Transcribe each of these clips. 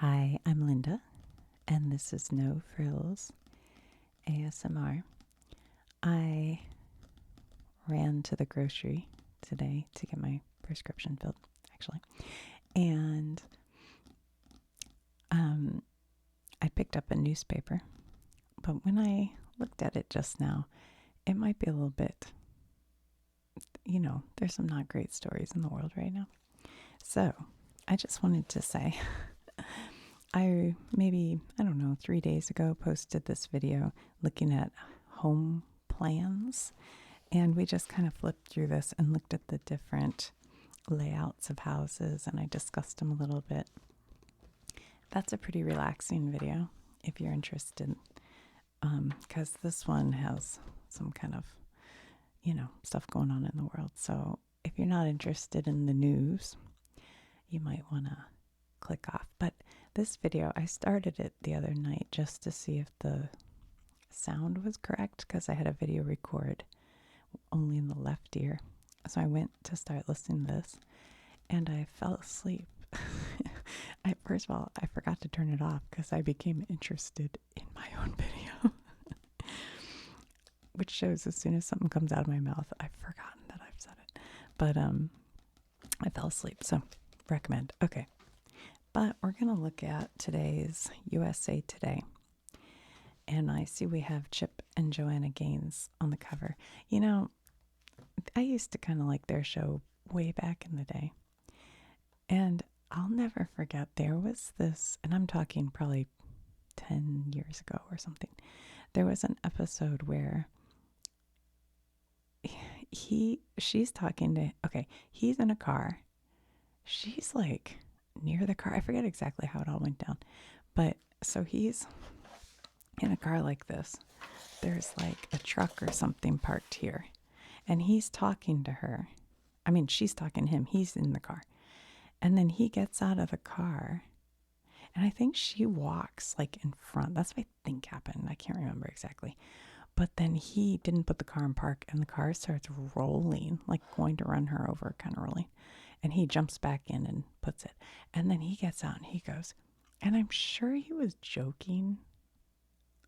Hi, I'm Linda, and this is No Frills ASMR. I ran to the grocery today to get my prescription filled, actually, and I picked up a newspaper, but when I looked at it just now, it might be a little bit, there's some not great stories in the world right now. So I just wanted to say, I don't know, 3 days ago posted this video looking at home plans, and we just kind of flipped through this and looked at the different layouts of houses, and I discussed them a little bit. That's a pretty relaxing video if you're interested, because this one has some kind of, stuff going on in the world. So if you're not interested in the news, you might want to click off. But this video, I started it the other night just to see if the sound was correct, because I had a video record only in the left ear. So I went to start listening to this, and I fell asleep. First of all, I forgot to turn it off because I became interested in my own video, which shows as soon as something comes out of my mouth, I've forgotten that I've said it. But I fell asleep, so recommend. Okay, but we're going to look at today's USA Today. And I see we have Chip and Joanna Gaines on the cover. I used to kind of like their show way back in the day. And I'll never forget, there was this, and I'm talking probably 10 years ago or something. There was an episode where she's talking to, okay, he's in a car. She's like near the car. I forget exactly how it all went down. But so he's in a car like this. There's like a truck or something parked here. And he's talking to her. I mean, she's talking to him. He's in the car. And then he gets out of the car. And I think she walks like in front. That's what I think happened. I can't remember exactly. But then he didn't put the car in park, and the car starts rolling, like going to run her over, kind of rolling. And he jumps back in and puts it. And then he gets out and he goes, and I'm sure he was joking,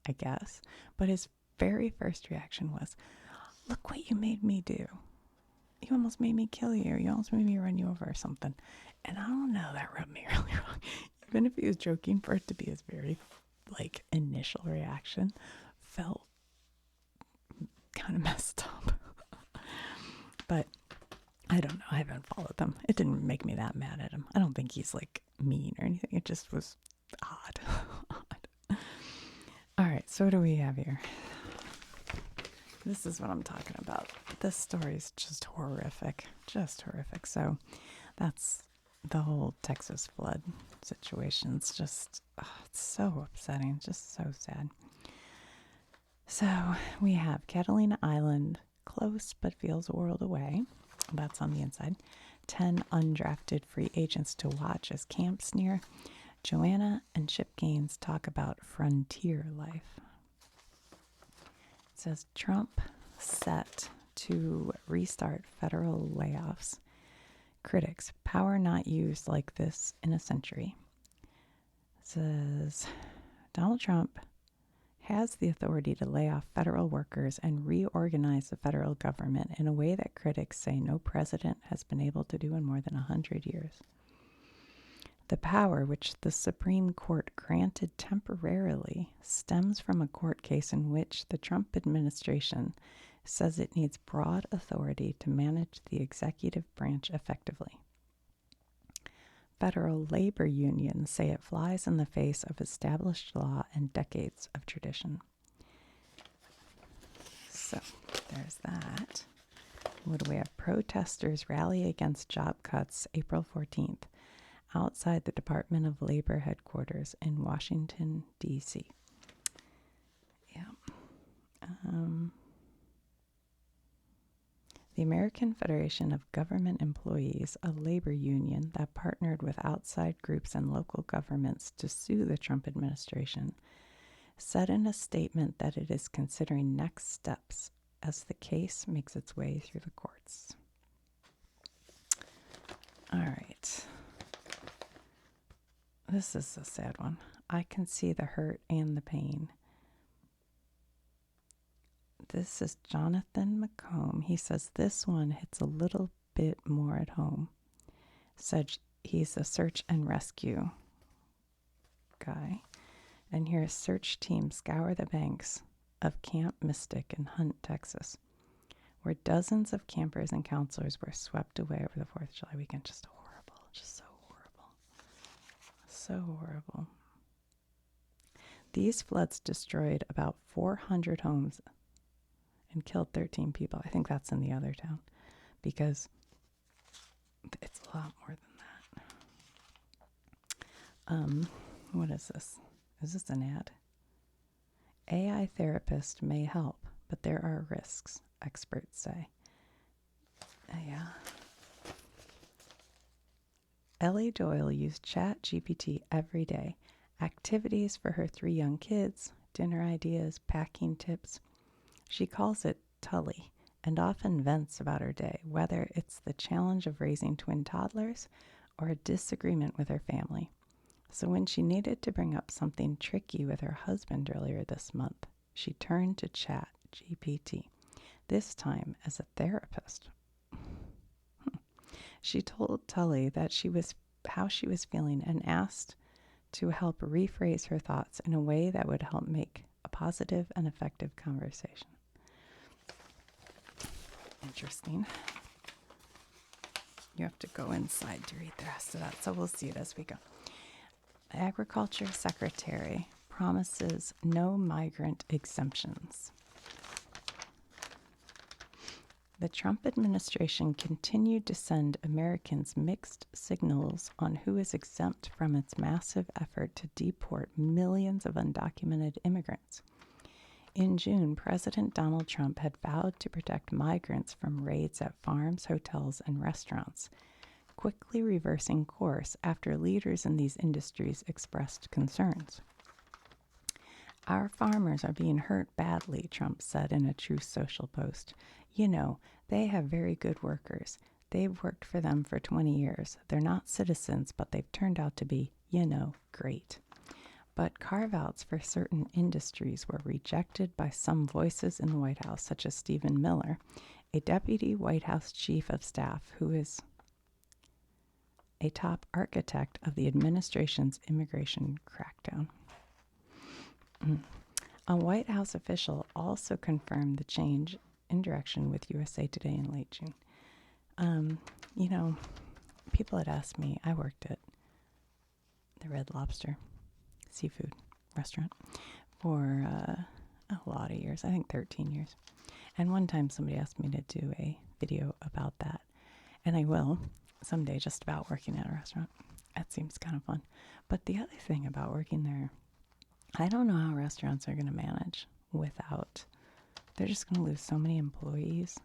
I guess. But his very first reaction was, "Look what you made me do. You almost made me kill you. You almost made me run you over or something." And I don't know, that rubbed me really wrong. Even if he was joking, for it to be his very initial reaction felt kind of messed up. But I don't know. I haven't followed them. It didn't make me that mad at him. I don't think he's mean or anything. It just was odd. Odd. All right. So what do we have here? This is what I'm talking about. This story is just horrific. Just horrific. So that's the whole Texas flood situation. It's just, it's so upsetting. Just so sad. So we have Catalina Island, close but feels a world away. That's on the inside. 10 undrafted free agents to watch as camps near. Joanna and Chip Gaines talk about frontier life. It says Trump set to restart federal layoffs. Critics, power not used like this in a century. It says Donald Trump has the authority to lay off federal workers and reorganize the federal government in a way that critics say no president has been able to do in more than 100 years. The power which the Supreme Court granted temporarily stems from a court case in which the Trump administration says it needs broad authority to manage the executive branch effectively. Federal labor unions say it flies in the face of established law and decades of tradition. So there's that. What do we have? Protesters rally against job cuts April 14th outside the Department of Labor headquarters in Washington, D.C. Yeah. The American Federation of Government Employees, a labor union that partnered with outside groups and local governments to sue the Trump administration, said in a statement that it is considering next steps as the case makes its way through the courts. All right. This is a sad one. I can see the hurt and the pain. This is Jonathan McComb. He says this one hits a little bit more at home. Said he's a search and rescue guy. And here, search teams scour the banks of Camp Mystic in Hunt, Texas, where dozens of campers and counselors were swept away over the 4th of July weekend. Just horrible. Just so horrible. So horrible. These floods destroyed about 400 homes and killed 13 people. I think that's in the other town because it's a lot more than that. What is this? Is this an ad? AI therapist may help, but there are risks, experts say. Yeah. Ellie Doyle used ChatGPT every day. Activities for her 3 young kids, dinner ideas, packing tips. She calls it Tully and often vents about her day, whether it's the challenge of raising twin toddlers or a disagreement with her family. So when she needed to bring up something tricky with her husband earlier this month, she turned to ChatGPT, this time as a therapist. She told Tully that how she was feeling and asked to help rephrase her thoughts in a way that would help make a positive and effective conversation. Interesting. You have to go inside to read the rest of that, so we'll see it as we go. Agriculture Secretary promises no migrant exemptions. The Trump administration continued to send Americans mixed signals on who is exempt from its massive effort to deport millions of undocumented immigrants. In June, President Donald Trump had vowed to protect migrants from raids at farms, hotels, and restaurants, quickly reversing course after leaders in these industries expressed concerns. Our farmers are being hurt badly, Trump said in a Truth Social post. You know, they have very good workers. They've worked for them for 20 years. They're not citizens, but they've turned out to be, great. But carve-outs for certain industries were rejected by some voices in the White House, such as Stephen Miller, a deputy White House chief of staff who is a top architect of the administration's immigration crackdown. A White House official also confirmed the change in direction with USA Today in late June. People had asked me, I worked at the Red Lobster seafood restaurant for a lot of years, I think 13 years. And one time somebody asked me to do a video about that. And I will someday, just about working at a restaurant. That seems kind of fun. But the other thing about working there, I don't know how restaurants are going to manage without, they're just going to lose so many employees.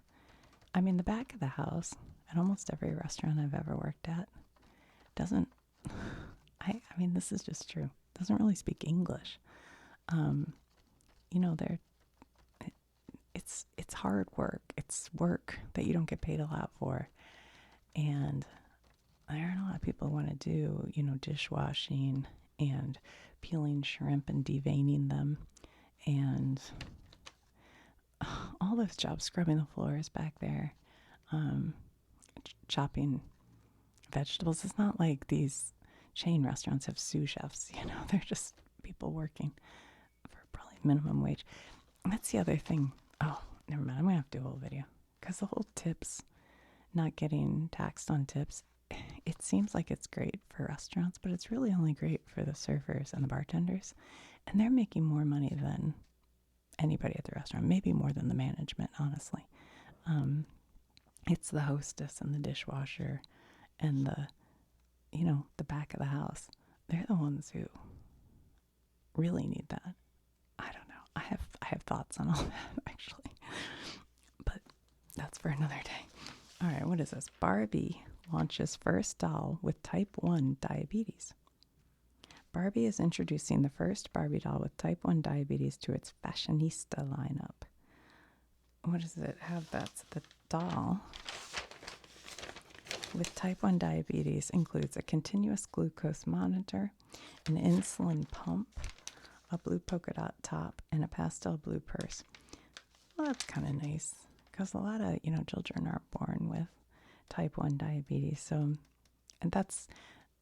I mean, the back of the house at almost every restaurant I've ever worked at doesn't, I mean, this is just true, doesn't really speak English. It's hard work. It's work that you don't get paid a lot for. And there aren't a lot of people who want to do, dishwashing and peeling shrimp and deveining them and all those jobs, scrubbing the floors back there, chopping vegetables. It's not like these chain restaurants have sous chefs, they're just people working for probably minimum wage. And that's the other thing. Oh, never mind. I'm going to have to do a whole video because the whole tips, not getting taxed on tips, it seems like it's great for restaurants, but it's really only great for the servers and the bartenders. And they're making more money than anybody at the restaurant, maybe more than the management, honestly. It's the hostess and the dishwasher and the back of the house. They're the ones who really need that. I don't know. I have thoughts on all that, actually. But that's for another day. All right, what is this? Barbie launches first doll with type 1 diabetes. Barbie is introducing the first Barbie doll with type 1 diabetes to its fashionista lineup. What does it have? That's the doll with type 1 diabetes includes a continuous glucose monitor, an insulin pump, a blue polka dot top, and a pastel blue purse. Well, that's kind of nice because a lot of, children are born with type 1 diabetes. So, and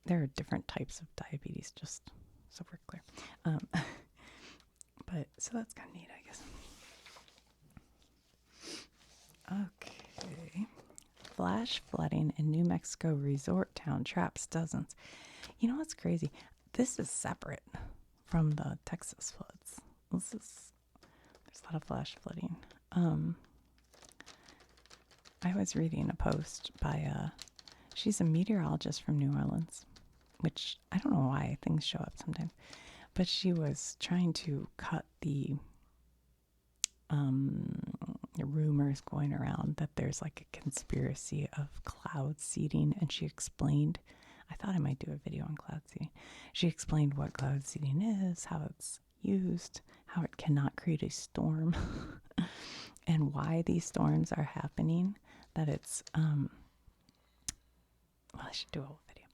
there are different types of diabetes, just so we're clear. But, so that's kind of neat, I guess. Okay. Flash flooding in New Mexico resort town traps dozens. You know what's crazy? This is separate from the Texas floods. There's a lot of flash flooding. I was reading a post by she's a meteorologist from New Orleans, which I don't know why things show up sometimes, but she was trying to cut the rumors going around that there's like a conspiracy of cloud seeding, and she explained, I thought I might do a video on cloud seeding. She explained what cloud seeding is, how it's used, how it cannot create a storm, and why these storms are happening, that it's, well, I should do a whole video,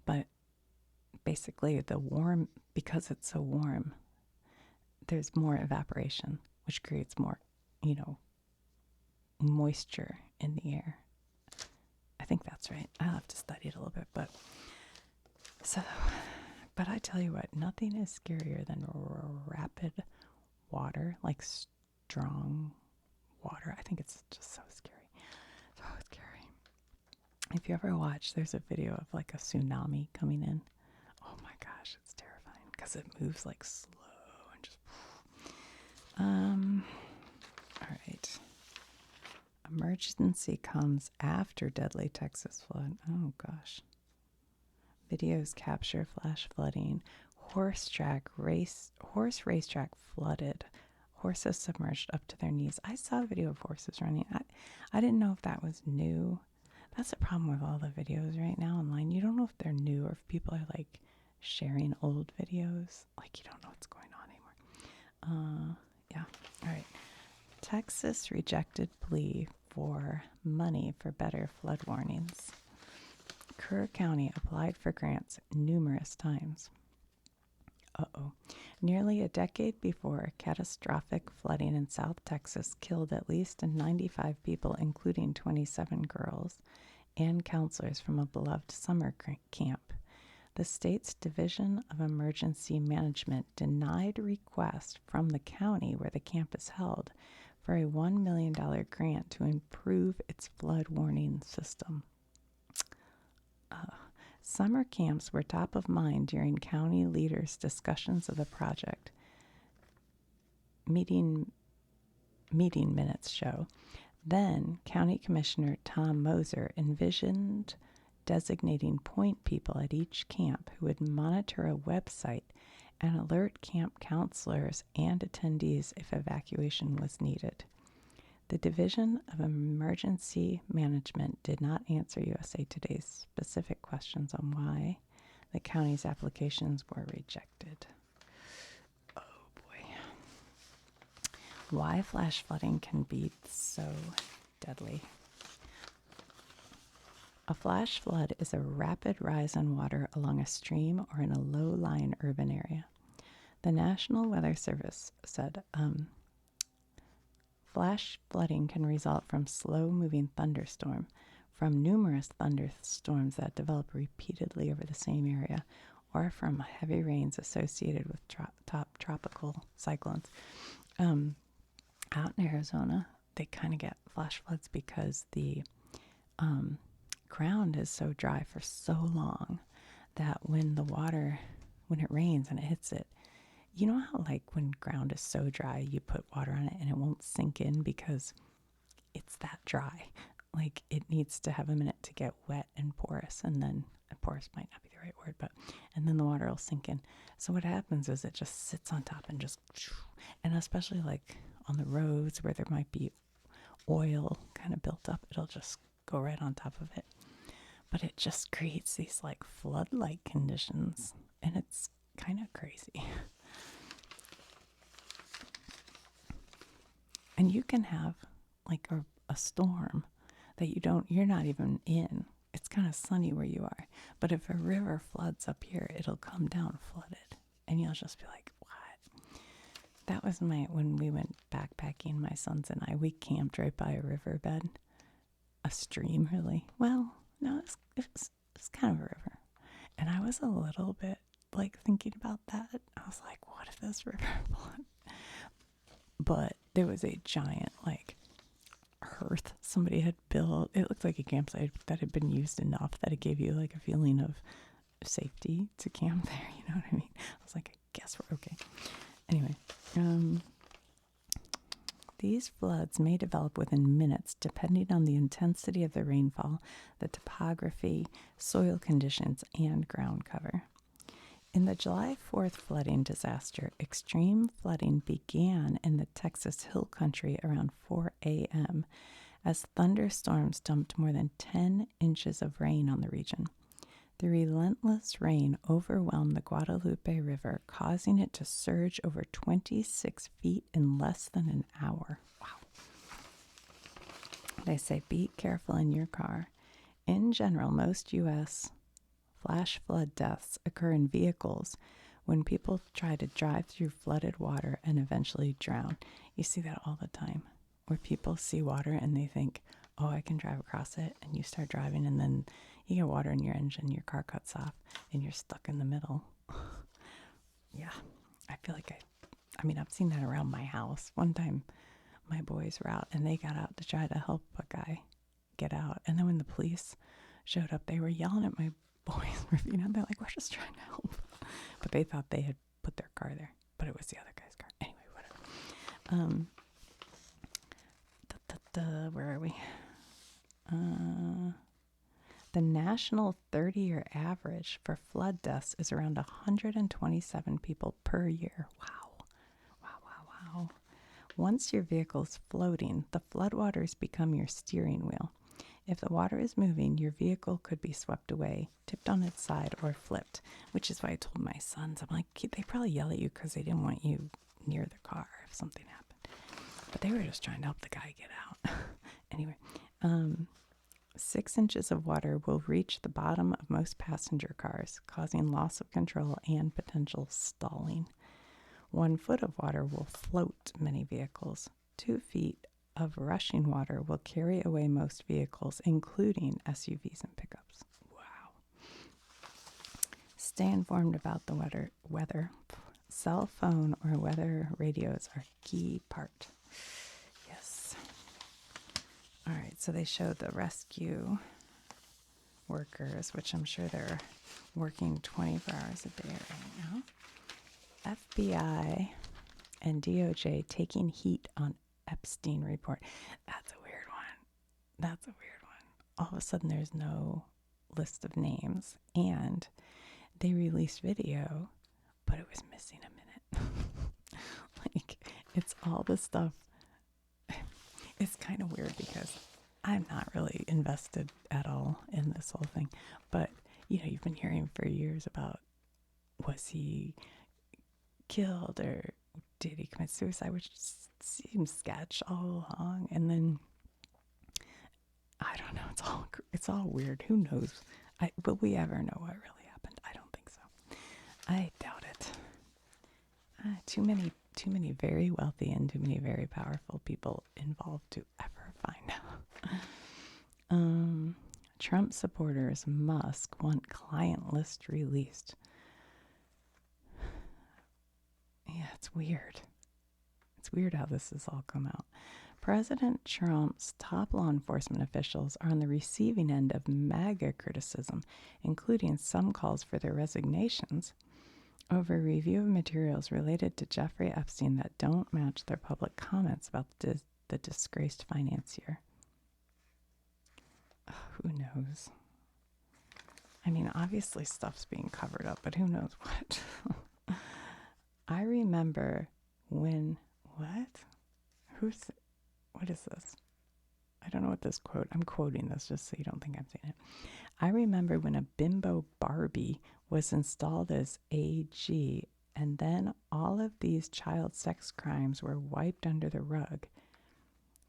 but basically because it's so warm, there's more evaporation, which creates more, moisture in the air. I think that's right. I'll have to study it a little bit, but I tell you what, nothing is scarier than rapid water, like strong water. I think it's just so scary. So scary. If you ever watch, there's a video of like a tsunami coming in. Oh my gosh, it's terrifying because it moves like slow and just. All right. Emergency comes after deadly Texas flood. Oh gosh. Videos capture flash flooding. Horse racetrack flooded. Horses submerged up to their knees. I saw a video of horses running. I didn't know if that was new. That's the problem with all the videos right now online. You don't know if they're new or if people are like sharing old videos. Like you don't know what's going on anymore. Yeah. All right. Texas rejected plea for money for better flood warnings. Kerr County applied for grants numerous times. Nearly a decade before, catastrophic flooding in South Texas killed at least 95 people, including 27 girls and counselors from a beloved summer camp. The state's Division of Emergency Management denied request from the county where the camp is held for a $1 million grant to improve its flood warning system. Summer camps were top of mind during county leaders' discussions of the project. Meeting minutes show. Then, County Commissioner Tom Moser envisioned designating point people at each camp who would monitor a website and alert camp counselors and attendees if evacuation was needed. The Division of Emergency Management did not answer USA Today's specific questions on why the county's applications were rejected. Oh boy. Why flash flooding can be so deadly. A flash flood is a rapid rise in water along a stream or in a low-lying urban area. The National Weather Service said flash flooding can result from slow-moving thunderstorm, from numerous thunderstorms that develop repeatedly over the same area, or from heavy rains associated with tropical cyclones. Out in Arizona, they kind of get flash floods because the ground is so dry for so long that when it rains and it hits it, you know how like when ground is so dry, you put water on it and it won't sink in because it's that dry. Like it needs to have a minute to get wet and porous, and then porous might not be the right word, and then the water will sink in. So what happens is it just sits on top and and especially like on the roads where there might be oil kind of built up, it'll just go right on top of it. But it just creates these like flood-like conditions, and it's kind of crazy. And you can have like a storm that you're not even in. it's kind of sunny where you are. But if a river floods up here, it'll come down flooded. And you'll just be like, what? That was when we went backpacking, my sons and I, we camped right by a riverbed. A stream, really. Well, no, it's kind of a river. And I was a little bit like thinking about that. I was like, what if this river floods? But there was a giant, like, hearth somebody had built. It looked like a campsite that had been used enough that it gave you like a feeling of safety to camp there. You know what I mean? I was like, I guess we're okay. Anyway, these floods may develop within minutes depending on the intensity of the rainfall, the topography, soil conditions, and ground cover. In the July 4th flooding disaster, extreme flooding began in the Texas Hill Country around 4 a.m. as thunderstorms dumped more than 10 inches of rain on the region. The relentless rain overwhelmed the Guadalupe River, causing it to surge over 26 feet in less than an hour. Wow. They say be careful in your car. In general, most U.S. flash flood deaths occur in vehicles when people try to drive through flooded water and eventually drown. You see that all the time, where people see water and they think, oh, I can drive across it, and you start driving and then you get water in your engine, your car cuts off, and you're stuck in the middle. Yeah, I feel like I mean, I've seen that around my house. One time, my boys were out, and they got out to try to help a guy get out. And then when the police showed up, they were yelling at my boys. You know, they're like, we're just trying to help. But they thought they had put their car there. But it was the other guy's car. Anyway, whatever. Where are we? The national 30-year average for flood deaths is around 127 people per year. Wow. Wow, wow, wow. Once your vehicle's floating, the floodwaters become your steering wheel. If the water is moving, your vehicle could be swept away, tipped on its side, or flipped, which is why I told my sons, I'm like, they probably yell at you because they didn't want you near the car if something happened. But they were just trying to help the guy get out. Anyway, 6 inches of water will reach the bottom of most passenger cars, causing loss of control and potential stalling. 1 foot of water will float many vehicles. 2 feet of rushing water will carry away most vehicles, including SUVs and pickups. Wow. Stay informed about the weather. Cell phone or weather radios are a key part. Yes. All right, so they showed the rescue workers, which I'm sure they're working 24 hours a day right now. FBI and DOJ taking heat on Epstein report. That's a weird one. All of a sudden, there's no list of names, and they released video, but it was missing a minute. Like, it's all the stuff. It's kind of weird because I'm not really invested at all in this whole thing. But, you know, you've been hearing for years about, was he killed or did he commit suicide, which seems sketch all along. And then, I don't know, it's all weird. Who knows? Will we ever know what really happened? I don't think so. I doubt it. Too many very wealthy and too many very powerful people involved to ever find out. Trump supporters Musk want client list released. Yeah, it's weird. It's weird how this has all come out. President Trump's top law enforcement officials are on the receiving end of MAGA criticism, including some calls for their resignations, over review of materials related to Jeffrey Epstein that don't match their public comments about the disgraced financier. Who knows? I mean, obviously stuff's being covered up, but who knows what? I remember when, what is this? I don't know what this quote, I'm quoting this just so you don't think I'm saying it. I remember when a bimbo Barbie was installed as AG, and then all of these child sex crimes were wiped under the rug.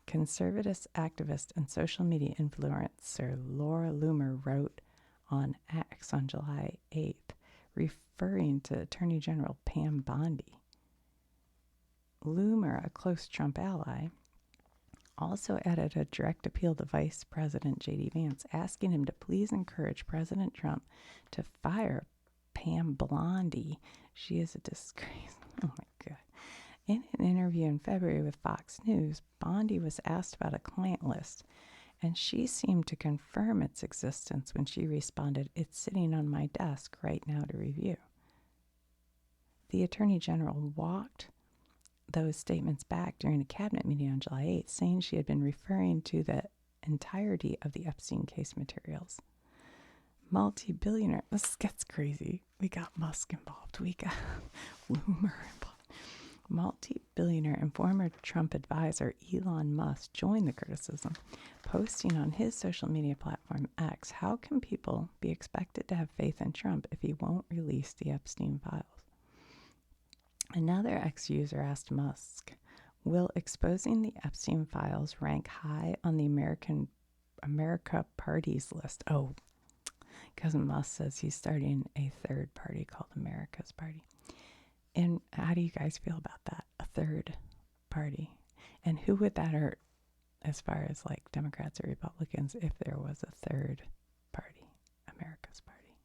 Conservative activist and social media influencer Laura Loomer wrote on X on July 8th, referring to Attorney General Pam Bondi. Loomer, a close Trump ally, also added a direct appeal to Vice President J.D. Vance, asking him to please encourage President Trump to fire Pam Bondi. She is a disgrace. Oh my God. In an interview in February with Fox News, Bondi was asked about a client list, and she seemed to confirm its existence when she responded, "It's sitting on my desk right now to review." The Attorney General walked those statements back during a cabinet meeting on July 8th, saying she had been referring to the entirety of the Epstein case materials. Multi-billionaire, this gets crazy. We got Musk involved. We got Loomer involved. Multi-billionaire and former Trump advisor Elon Musk joined the criticism, posting on his social media platform X, "How can people be expected to have faith in Trump if he won't release the Epstein files?" Another ex-user asked Musk, "Will exposing the Epstein files rank high on the America Party's list?" Oh, because Musk says he's starting a third party called America's Party. And how do you guys feel about that? A third party. And who would that hurt as far as like Democrats or Republicans if there was a third party, America's Party?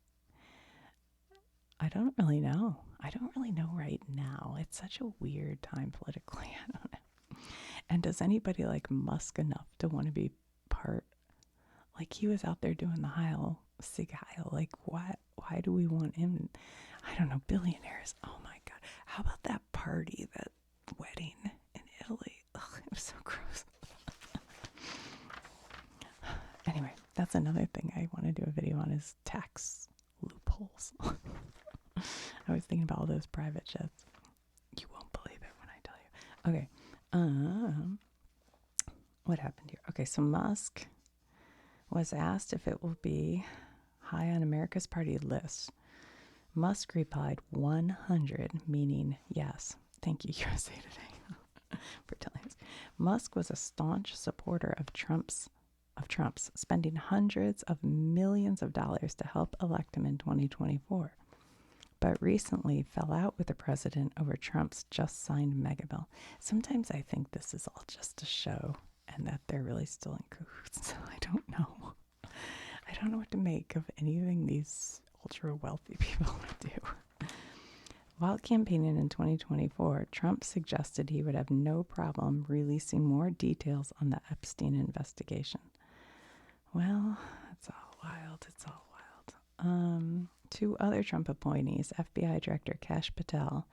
I don't really know. I don't really know right now. It's such a weird time politically. I don't know. And does anybody like Musk enough to want to be part? Like he was out there doing the Heil, Sig Heil. Like what? Why do we want him? I don't know. Billionaires. Oh my God. How about that party, that wedding in Italy? Ugh, it was so gross. Anyway, that's another thing I want to do a video on is tax loopholes. I was thinking about all those private jets. You won't believe it when I tell you. Okay. What happened here? Okay, so Musk was asked if it will be high on America's Party list. Musk replied 100, meaning yes. Thank you, USA Today, for telling us. Musk was a staunch supporter of Trump's, spending hundreds of millions of dollars to help elect him in 2024, but recently fell out with the president over Trump's just signed mega bill. Sometimes I think this is all just a show and that they're really still in cahoots. I don't know. I don't know what to make of anything these ultra wealthy people do. While campaigning in 2024, Trump suggested he would have no problem releasing more details on the Epstein investigation. Well, it's all wild. It's all wild. Two other Trump appointees, FBI Director Kash Patel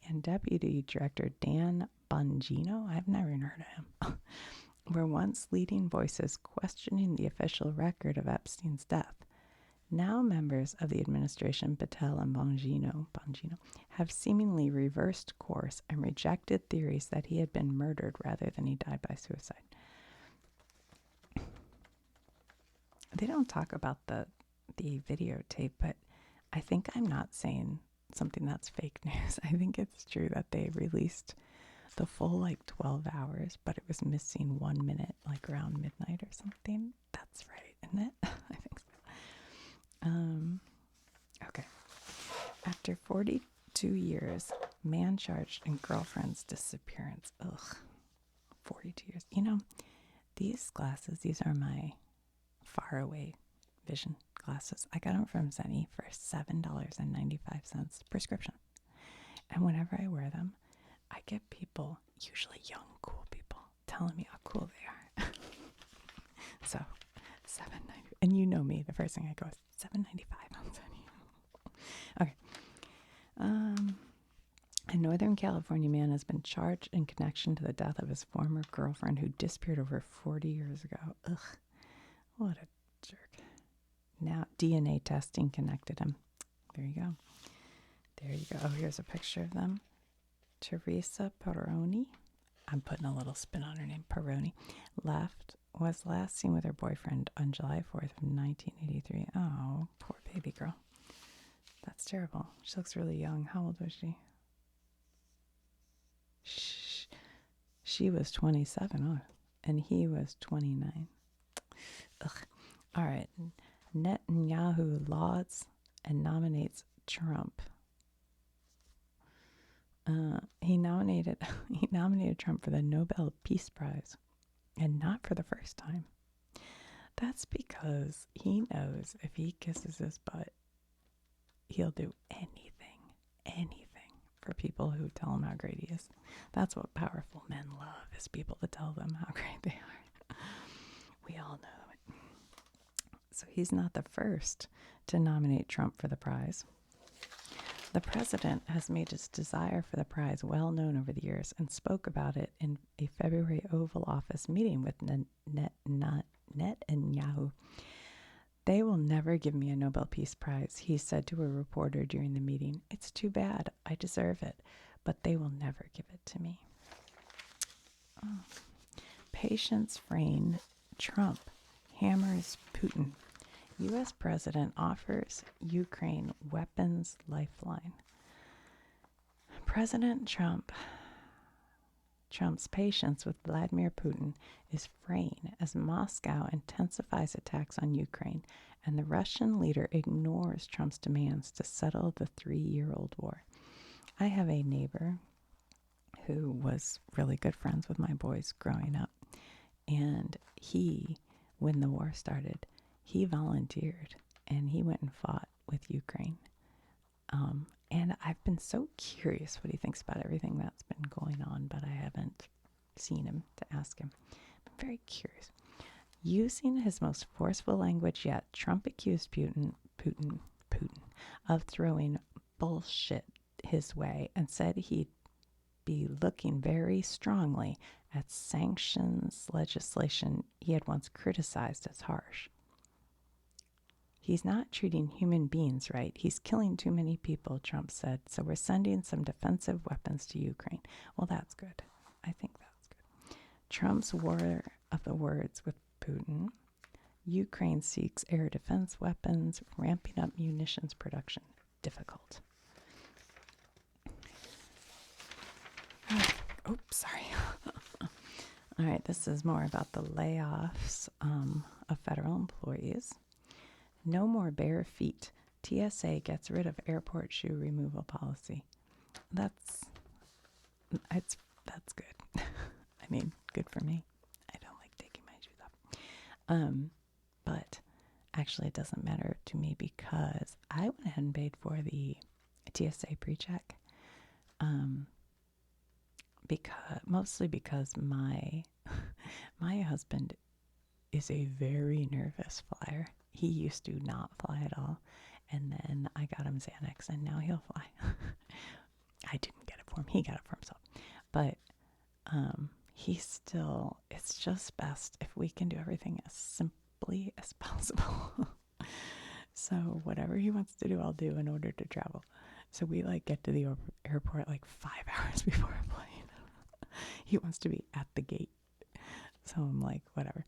and Deputy Director Dan Bongino, I've never even heard of him, were once leading voices questioning the official record of Epstein's death. Now members of the administration, Patel and Bongino, have seemingly reversed course and rejected theories that he had been murdered rather than he died by suicide. They don't talk about the videotape, but I think I'm not saying something that's fake news. I think it's true that they released the full 12 hours, but it was missing 1 minute, around midnight or something. That's right, isn't it? I think so. Okay. After 42 years, man charged in girlfriend's disappearance. Ugh. 42 years. These glasses, these are my faraway vision glasses. I got them from Zenny for $7.95 prescription. And whenever I wear them, I get people, usually young, cool people, telling me how cool they are. So, $7.95. And you know me, the first thing I go is $7.95 on Zenny. Okay. A Northern California man has been charged in connection to the death of his former girlfriend who disappeared over 40 years ago. Ugh. What a jerk. Now DNA testing connected him. There you go. There you go. Oh, here's a picture of them. Teresa Peroni. I'm putting a little spin on her name. Peroni. Was last seen with her boyfriend on July 4th of 1983. Oh, poor baby girl. That's terrible. She looks really young. How old was she? She was 27. Oh, and he was 29. Ugh. All right. Netanyahu lauds and nominates Trump. He nominated Trump for the Nobel Peace Prize, and not for the first time. That's because he knows if he kisses his butt, he'll do anything for people who tell him how great he is. That's what powerful men love, is people to tell them how great they are. We all know it. So he's not the first to nominate Trump for the prize. The president has made his desire for the prize well known over the years and spoke about it in a February Oval Office meeting with Netanyahu. They will never give me a Nobel Peace Prize, he said to a reporter during the meeting. It's too bad. I deserve it, but they will never give it to me. Oh. Patience reign. Trump hammers Putin. U.S. President offers Ukraine weapons lifeline. President Trump's patience with Vladimir Putin is fraying as Moscow intensifies attacks on Ukraine, and the Russian leader ignores Trump's demands to settle the 3-year-old war. I have a neighbor who was really good friends with my boys growing up, and when the war started, he volunteered and he went and fought with Ukraine. And I've been so curious what he thinks about everything that's been going on, but I haven't seen him to ask him. I'm very curious. Using his most forceful language yet, Trump accused Putin of throwing bullshit his way and said he'd be looking very strongly at sanctions legislation he had once criticized as harsh. He's not treating human beings right. He's killing too many people, Trump said. So we're sending some defensive weapons to Ukraine. Well, that's good. I think that's good. Trump's war of the words with Putin. Ukraine seeks air defense weapons, ramping up munitions production. Difficult. Oops, sorry. All right, this is more about the layoffs of federal employees. No more bare feet. TSA gets rid of airport shoe removal policy. That's good. I mean, good for me. I don't like taking my shoes off. But actually it doesn't matter to me because I went ahead and paid for the TSA pre-check. Mostly because my husband is a very nervous flyer. He used to not fly at all, and then I got him Xanax, and now he'll fly. I didn't get it for him. He got it for himself. But it's just best if we can do everything as simply as possible. So whatever he wants to do, I'll do in order to travel. So we get to the airport 5 hours before our plane. He wants to be at the gate. So I'm like, whatever.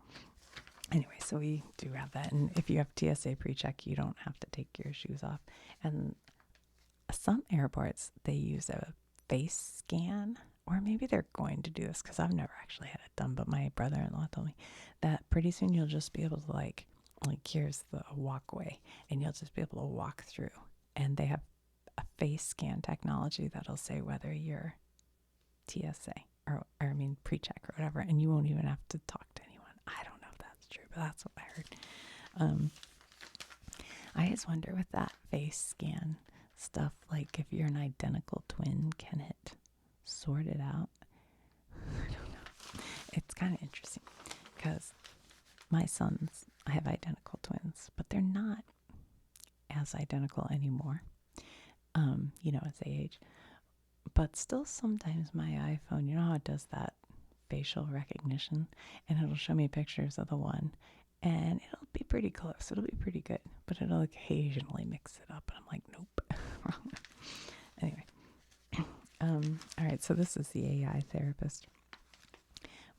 Anyway, so we do have that. And if you have TSA pre-check, you don't have to take your shoes off. And some airports, they use a face scan, or maybe they're going to do this because I've never actually had it done, but my brother-in-law told me that pretty soon you'll just be able to here's the walkway, and you'll just be able to walk through. And they have a face scan technology that'll say whether you're TSA or pre-check or whatever, and you won't even have to talk to anyone. I don't know if that's true, but that's what I heard. I just wonder with that face scan stuff, if you're an identical twin, can it sort it out? I don't know. It's kind of interesting because my sons, I have identical twins, but they're not as identical anymore, as they age. But still, sometimes my iPhone, you know how it does that facial recognition, and it'll show me pictures of the one, and it'll be pretty close. It'll be pretty good, but it'll occasionally mix it up, and I'm like, nope, wrong. Anyway, all right, so this is the AI therapist.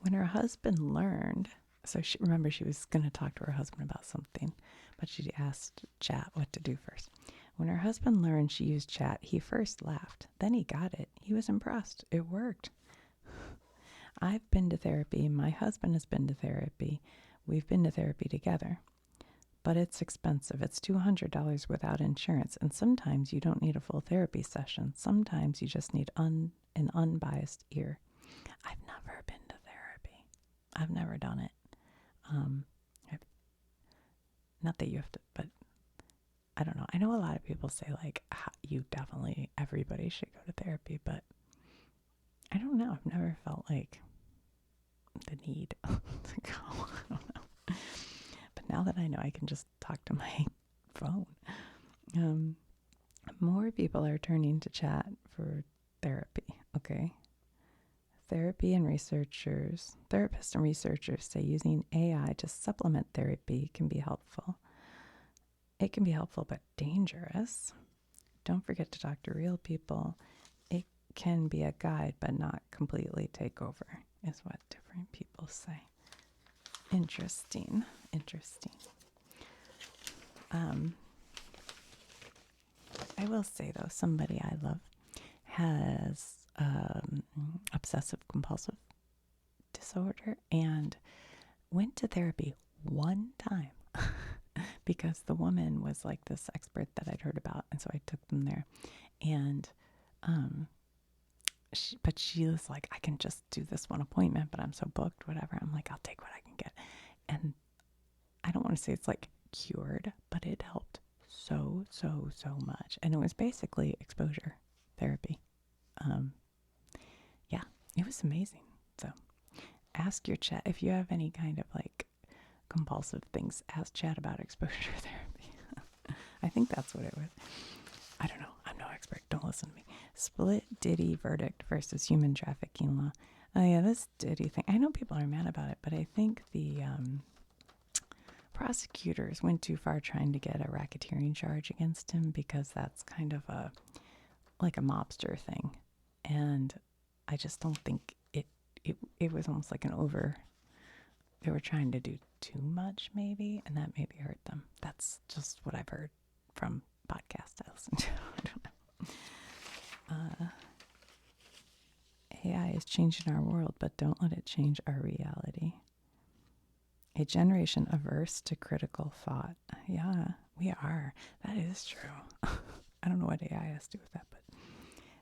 When her husband learned, she was going to talk to her husband about something, but she asked Chat what to do first. When her husband learned she used Chat, he first laughed. Then he got it. He was impressed. It worked. I've been to therapy. My husband has been to therapy. We've been to therapy together. But it's expensive. It's $200 without insurance. And sometimes you don't need a full therapy session. Sometimes you just need an unbiased ear. I've never been to therapy. I've never done it. Um, not that you have to, but I don't know. I know a lot of people say, like, everybody should go to therapy, but I don't know. I've never felt like the need to go. I don't know. But now that I know, I can just talk to my phone. More people are turning to chat for therapy. Okay. Therapists and researchers say using AI to supplement therapy can be helpful. It can be helpful, but dangerous. Don't forget to talk to real people. It can be a guide, but not completely take over, is what different people say. Interesting. I will say, though, somebody I love has obsessive compulsive disorder and went to therapy one time because the woman was like this expert that I'd heard about, and so I took them there. And she was like, I can just do this one appointment, but I'm so booked, whatever. I'm like, I'll take what I can get. And I don't want to say it's like cured, but it helped so much. And it was basically exposure therapy. Yeah, it was amazing. So ask your chat if you have any kind of like compulsive things. Ask chat about exposure therapy. I think that's what it was. I don't know. I'm no expert. Don't listen to me. Split Diddy verdict versus human trafficking law. Oh yeah, this Diddy thing. I know people are mad about it, but I think the prosecutors went too far trying to get a racketeering charge against him because that's kind of a mobster thing, and I just don't think it was almost like they were trying to do too much maybe, and that maybe hurt them. That's just what I've heard from podcasts I listen to. I don't know. AI is changing our world, but don't let it change our reality. A generation averse to critical thought. Yeah, we are. That is true. I don't know what AI has to do with that, but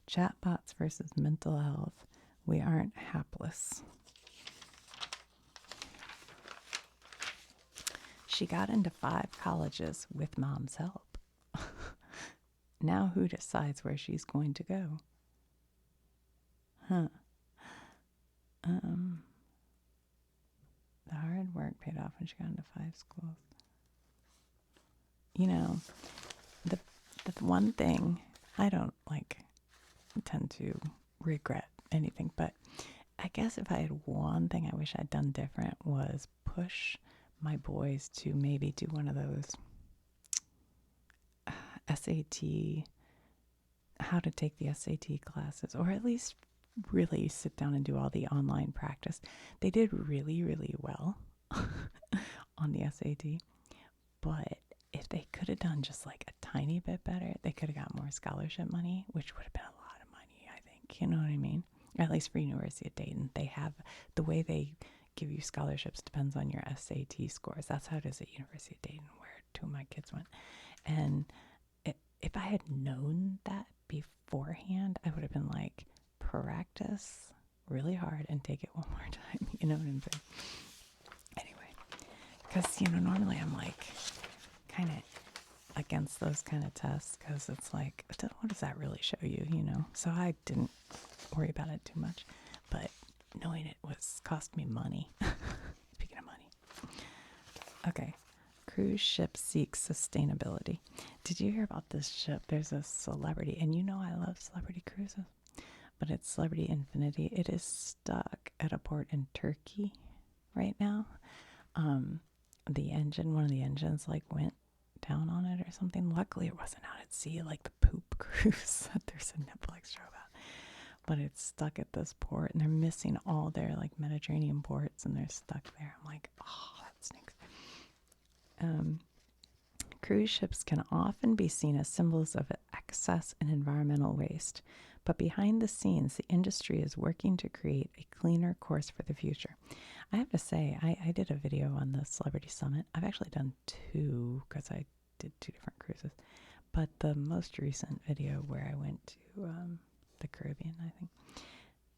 chatbots versus mental health. We aren't hapless. She got into 5 colleges with mom's help. Now who decides where she's going to go? The hard work paid off when she got into 5 schools. You know, the one thing, I don't tend to regret anything, but I guess if I had one thing I wish I'd done different was push my boys to maybe do one of those SAT, how to take the SAT classes, or at least really sit down and do all the online practice. They did really well on the SAT, but if they could have done just like a tiny bit better, they could have got more scholarship money, which would have been a lot of money, I think. You know what I mean? At least for University of Dayton, they have the way they give you scholarships depends on your SAT scores. That's how it is at University of Dayton, where 2 of my kids went. And if I had known that beforehand, I would have been like, practice really hard and take it one more time. You know what I'm saying? Anyway, because, normally I'm like kind of against those kind of tests because it's like, what does that really show you, So I didn't worry about it too much. But knowing it cost me money. Speaking of money. Okay. Cruise ship seeks sustainability. Did you hear about this ship? There's a celebrity, and I love celebrity cruises, but it's Celebrity Infinity. It is stuck at a port in Turkey right now. One of the engines went down on it or something. Luckily, it wasn't out at sea like the poop cruise that there's a Netflix show about. But it's stuck at this port, and they're missing all their Mediterranean ports, and they're stuck there. I'm like, oh, that stinks. Cruise ships can often be seen as symbols of excess and environmental waste, but behind the scenes, the industry is working to create a cleaner course for the future. I have to say, I did a video on the Celebrity Summit. I've actually done two because I did two different cruises. But the most recent video where I went to the Caribbean, I think,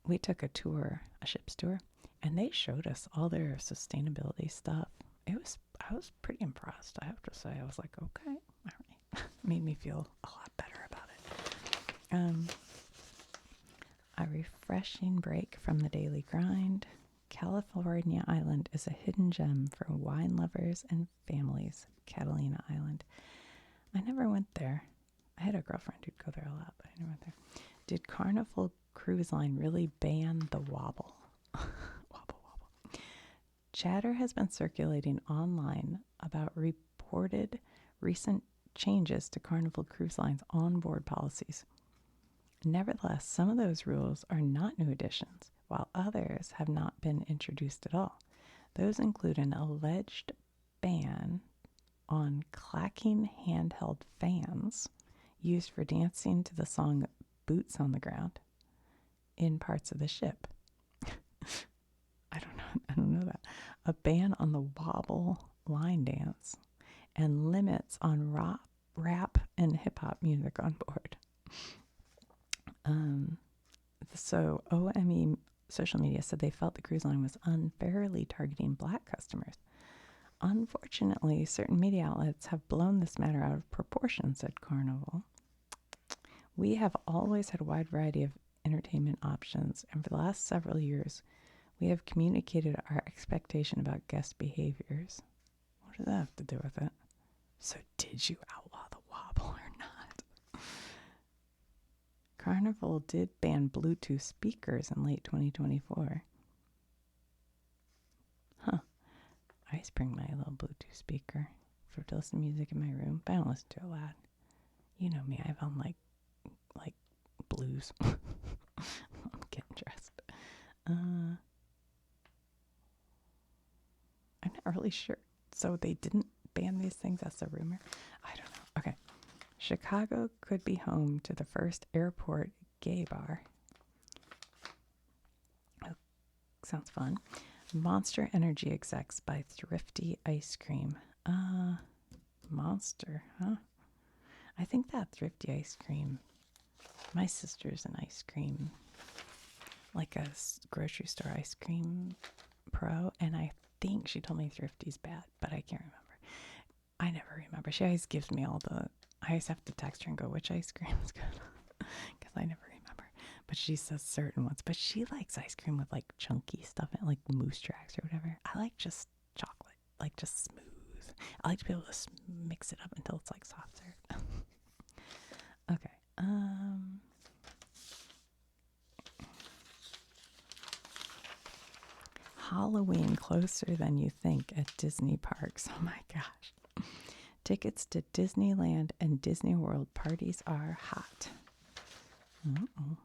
we took a tour, a ship's tour, and they showed us all their sustainability stuff. I was pretty impressed, I have to say. I was like, okay, all right. Made me feel a lot better about it. A refreshing break from the daily grind. California Island is a hidden gem for wine lovers and families. Catalina Island. I never went there. I had a girlfriend who'd go there a lot, but I never went there. Did Carnival Cruise Line really ban the wobble? Wobble. Chatter has been circulating online about reported recent changes to Carnival Cruise Line's onboard policies. Nevertheless, some of those rules are not new additions, while others have not been introduced at all. Those include an alleged ban on clacking handheld fans used for dancing to the song Boots on the Ground in parts of the ship. I don't know that. A ban on the wobble line dance and limits on rap and hip hop music on board. So OME social media said they felt the cruise line was unfairly targeting black customers. Unfortunately, certain media outlets have blown this matter out of proportion, said Carnival. We have always had a wide variety of entertainment options, and for the last several years, we have communicated our expectation about guest behaviors. What does that have to do with it? So did you outlaw the wobble or not? Carnival did ban Bluetooth speakers in late 2024. Huh. I always bring my little Bluetooth speaker to listen to music in my room, but I don't listen to it loud. You know me, I have on like blues. I'm getting dressed. I'm not really sure. So they didn't ban these things? That's a rumor? I don't know. Okay. Chicago could be home to the first airport gay bar. Oh, sounds fun. Monster Energy execs buy Thrifty ice cream. Monster, huh? I think that Thrifty ice cream, my sister's an ice cream, like a grocery store ice cream pro, and I think she told me Thrifty's bad, but I can't remember. I never remember. She always gives me I always have to text her and go, which ice cream is good? Because I never remember. But she says certain ones. But she likes ice cream with like chunky stuff in it, like Moose Tracks or whatever. I like just chocolate, like just smooth. I like to be able to mix it up until it's like soft serve. Okay. Halloween closer than you think at Disney parks. Oh my gosh. Tickets to Disneyland and Disney World parties are hot. Uh-oh.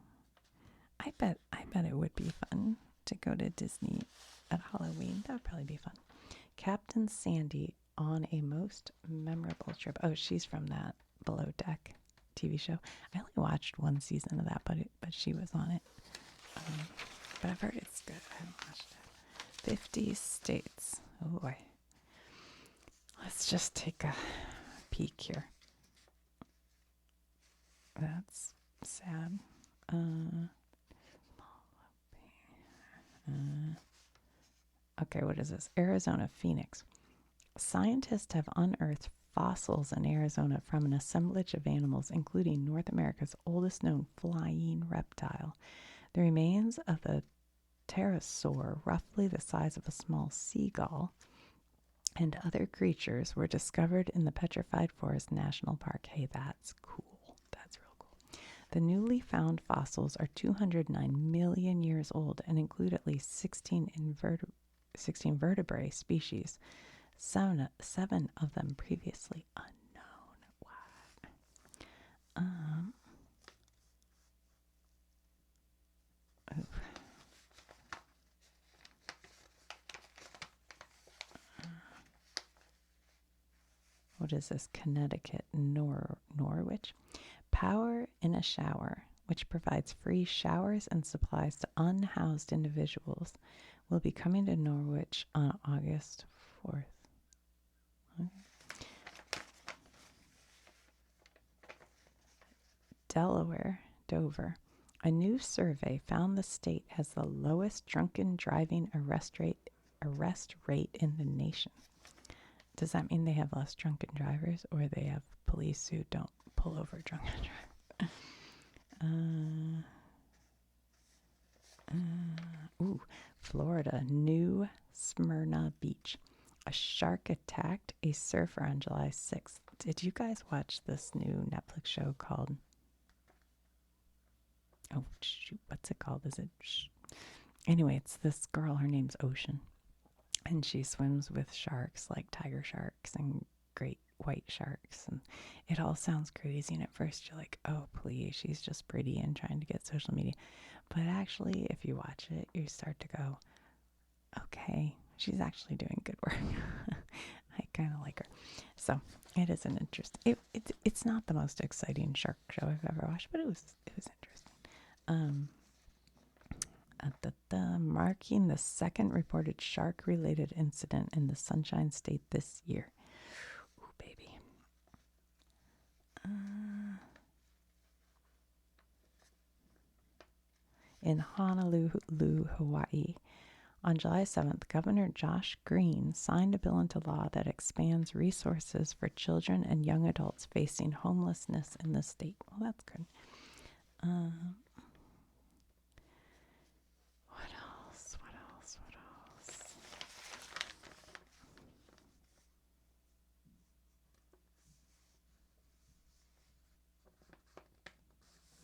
I bet it would be fun to go to Disney at Halloween. That would probably be fun. Captain Sandy on a most memorable trip. Oh, she's from that Below Deck TV show. I only watched one season of that, but she was on it. But I've heard it's good. I haven't watched it. 50 states. Oh boy. Let's just take a peek here. That's sad. Okay, what is this? Arizona, Phoenix. Scientists have unearthed fossils in Arizona from an assemblage of animals, including North America's oldest known flying reptile. The remains of the pterosaur, roughly the size of a small seagull, and other creatures were discovered in the Petrified Forest National Park. Hey, that's cool. That's real cool. The newly found fossils are 209 million years old and include at least 16 vertebrate species, seven of them previously unknown. What? What is this? Connecticut, Norwich. Power in a shower. which provides free showers and supplies to unhoused individuals, will be coming to Norwich on August 4th. Okay. Delaware, Dover. A new survey found the state has the lowest drunken driving arrest rate in the nation. Does that mean they have less drunken drivers, or they have police who don't pull over drunken drivers? Florida, New Smyrna Beach. A shark attacked a surfer on July 6th. Did you guys watch this new Netflix show called... Oh, shoot, what's it called? Is it... Anyway, it's this girl, her name's Ocean. And she swims with sharks, like tiger sharks and great white sharks. And it all sounds crazy. And at first you're like, oh, please, she's just pretty and trying to get social media. But actually, if you watch it, you start to go, okay, she's actually doing good work. I kind of like her. So it is an interesting... It's not the most exciting shark show I've ever watched, but it was interesting. Marking the second reported shark-related incident in the Sunshine State this year. Ooh, baby. In Honolulu, Hawaii, on July 7th, Governor Josh Green signed a bill into law that expands resources for children and young adults facing homelessness in the state. Well, that's good. What else?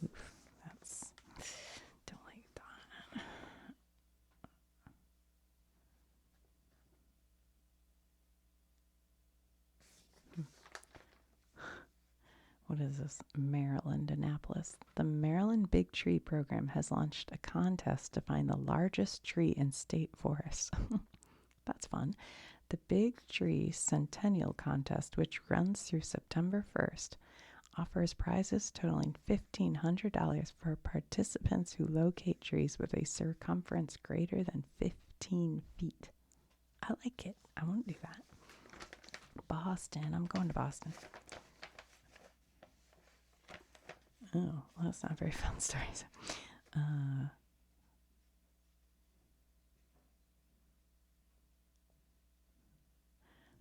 Oof, that's... Don't like that. What is this? Maryland, Annapolis. The Maryland Big Tree Program has launched a contest to find the largest tree in state forests. That's fun. The Big Tree Centennial Contest, which runs through September 1st, offers prizes totaling $1,500 for participants who locate trees with a circumference greater than 15 feet. I like it. I won't do that. Boston. I'm going to Boston. Oh, well, that's not very fun stories.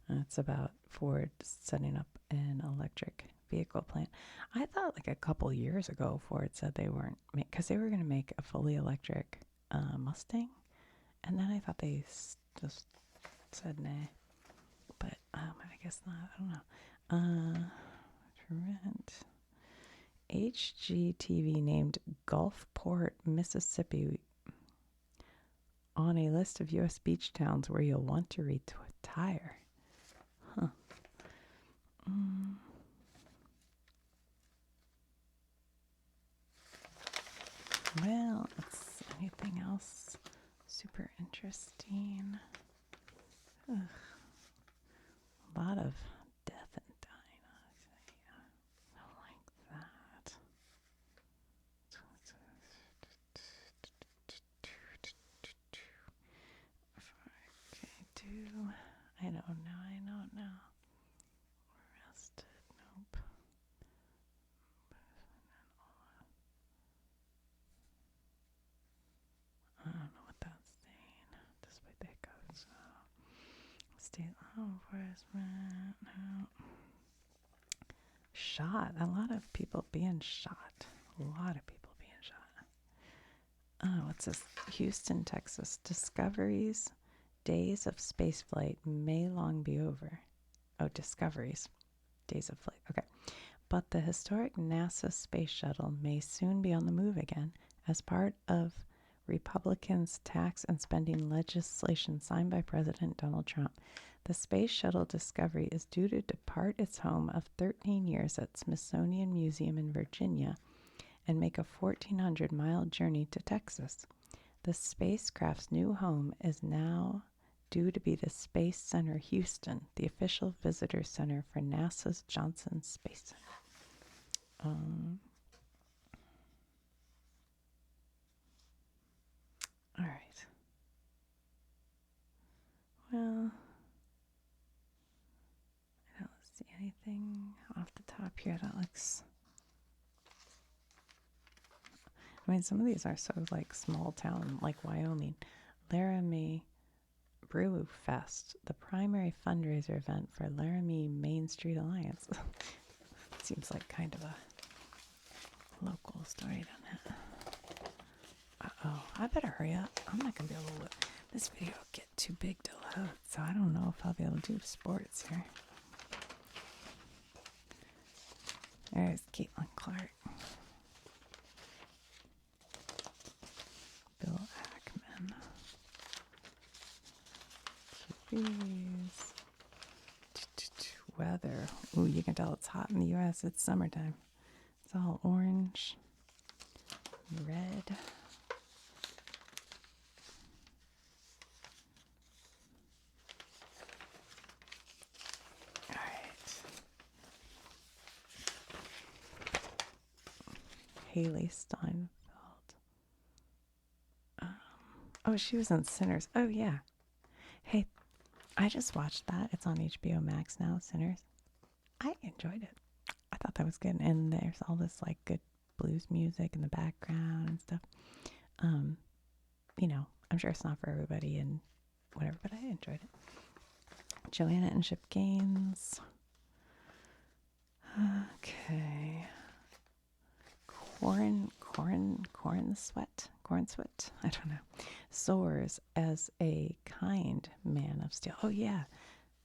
It's about Ford setting up an electric vehicle plant. I thought like a couple years ago Ford said they weren't, because they were going to make a fully electric Mustang, and then I thought they just said nah. But I guess not. I don't know. Trent. HGTV named Gulfport, Mississippi on a list of U.S. beach towns where you'll want to retire. Huh. Well, anything else super interesting? Ugh. A lot of death and dying. I don't like that. I don't know. Arrested. Nope. I don't know what that's saying. Despite the hiccups. State law enforcement. No. Shot. A lot of people being shot. Oh, what's this? Houston, Texas. Discoveries. Days of spaceflight may long be over. Oh, discoveries. Days of flight. Okay. But the historic NASA space shuttle may soon be on the move again as part of Republicans' tax and spending legislation signed by President Donald Trump. The Space Shuttle Discovery is due to depart its home of 13 years at Smithsonian Museum in Virginia and make a 1,400-mile journey to Texas. The spacecraft's new home is now due to be the Space Center Houston, the official visitor center for NASA's Johnson Space Center. here that looks... I mean, some of these are so like small town, like Wyoming. Laramie Brew Fest, the primary fundraiser event for Laramie Main Street Alliance. Seems like kind of a local story, doesn't it? Uh-oh, I better hurry up. I'm not going to be able to... This video will get too big to load, so I don't know if I'll be able to do sports here. There's Caitlin Clark. Bill Ackman. Cuties. Weather. Ooh, you can tell it's hot in the U.S. It's summertime. It's all orange, red. All right. Haley Steinfeld. Oh, she was in Sinners. Oh, yeah. Hey, I just watched that. It's on HBO Max now, Sinners. I enjoyed it. I thought that was good. And there's all this like good blues music in the background and stuff. You know, I'm sure it's not for everybody and whatever, but I enjoyed it. Joanna and Chip Gaines. Okay. Corn Sweat. I don't know. Soars as a kind man of steel. Oh yeah,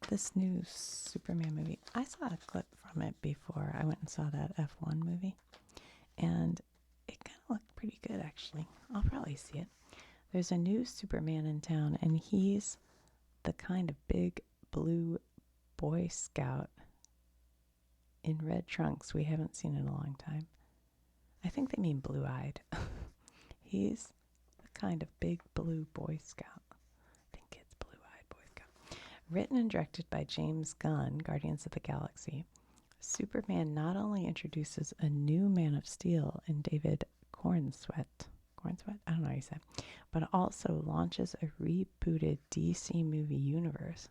this new Superman movie. I saw a clip from it before. I went and saw that F1 movie, and it kind of looked pretty good actually. I'll probably see it. There's a new Superman in town, and he's the kind of big blue Boy Scout in red trunks we haven't seen in a long time. I think they mean blue-eyed. He's the kind of big blue Boy Scout. I think it's blue-eyed Boy Scout. Written and directed by James Gunn, Guardians of the Galaxy, Superman not only introduces a new Man of Steel in David Cornsweet, I don't know how you say, but also launches a rebooted DC movie universe.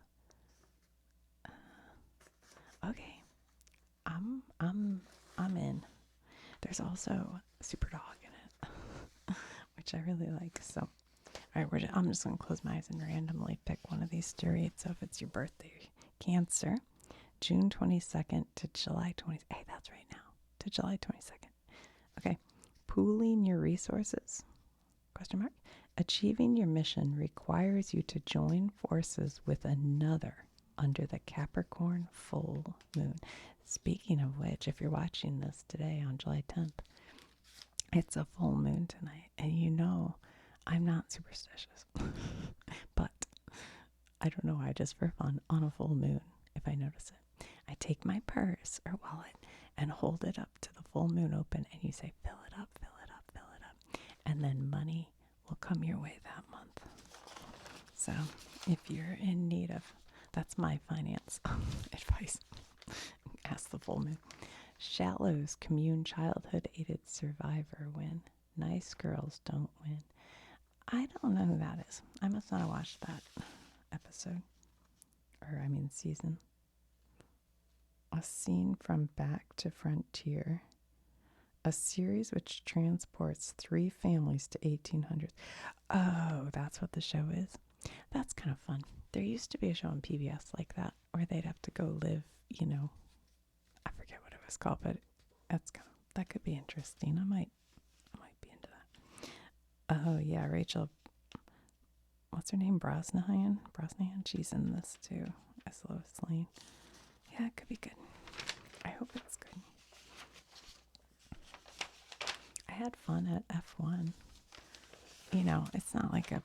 Okay, I'm in. There's also Superdog in it, which I really like. So, all right, I'm just going to close my eyes and randomly pick one of these to read. So if it's your birthday, Cancer, June 22nd to July 20th. Hey, that's right now, to July 22nd. Okay, pooling your resources, question mark. Achieving your mission requires you to join forces with another under the Capricorn full moon. Speaking of which, if you're watching this today on July 10th, it's a full moon tonight. And you know, I'm not superstitious, but I don't know why, just for fun, on a full moon, if I notice it, I take my purse or wallet and hold it up to the full moon open, and you say, fill it up, fill it up, fill it up. And then money will come your way that month. So if you're in need of, that's my finance advice. Ask the full moon. Shallows commune childhood aided survivor win. Nice girls don't win. I don't know who that is. I must not have watched that episode. Season. A scene from Back to Frontier. A series which transports 3 families to 1800s. Oh, that's what the show is. That's kind of fun. There used to be a show on PBS like that where they'd have to go live, you know, I forget what it was called, but that could be interesting. I might be into that. Oh yeah, Rachel, what's her name? Brosnahan. She's in this too as Lois Lane. Yeah, it could be good. I hope it's good. I had fun at F1. You know, it's not like a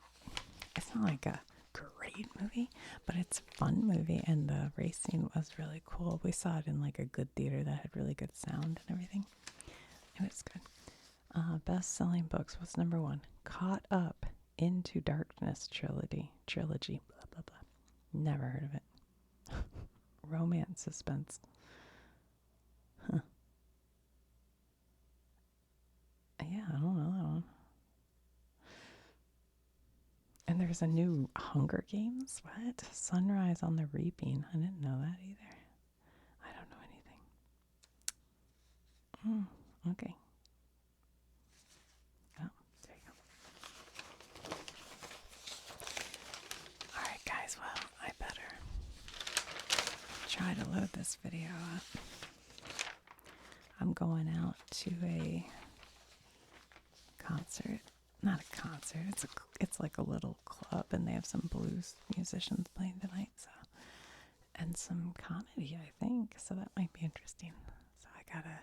great movie, but it's a fun movie, and the racing was really cool. We saw it in like a good theater that had really good sound and everything. It was good. Best-selling books. What's number 1? Caught Up Into Darkness trilogy. Blah blah blah. Never heard of it. Romance suspense. Huh. Yeah, I don't know that one. And there's a new Hunger Games. What? Sunrise on the Reaping. I didn't know that either. I don't know anything. Okay. Oh, there you go. All right, guys. Well, I better try to load this video up. I'm going out to a concert. Not a concert. It's like a little club, and they have some blues musicians playing tonight. So, and some comedy, I think. So that might be interesting. So I gotta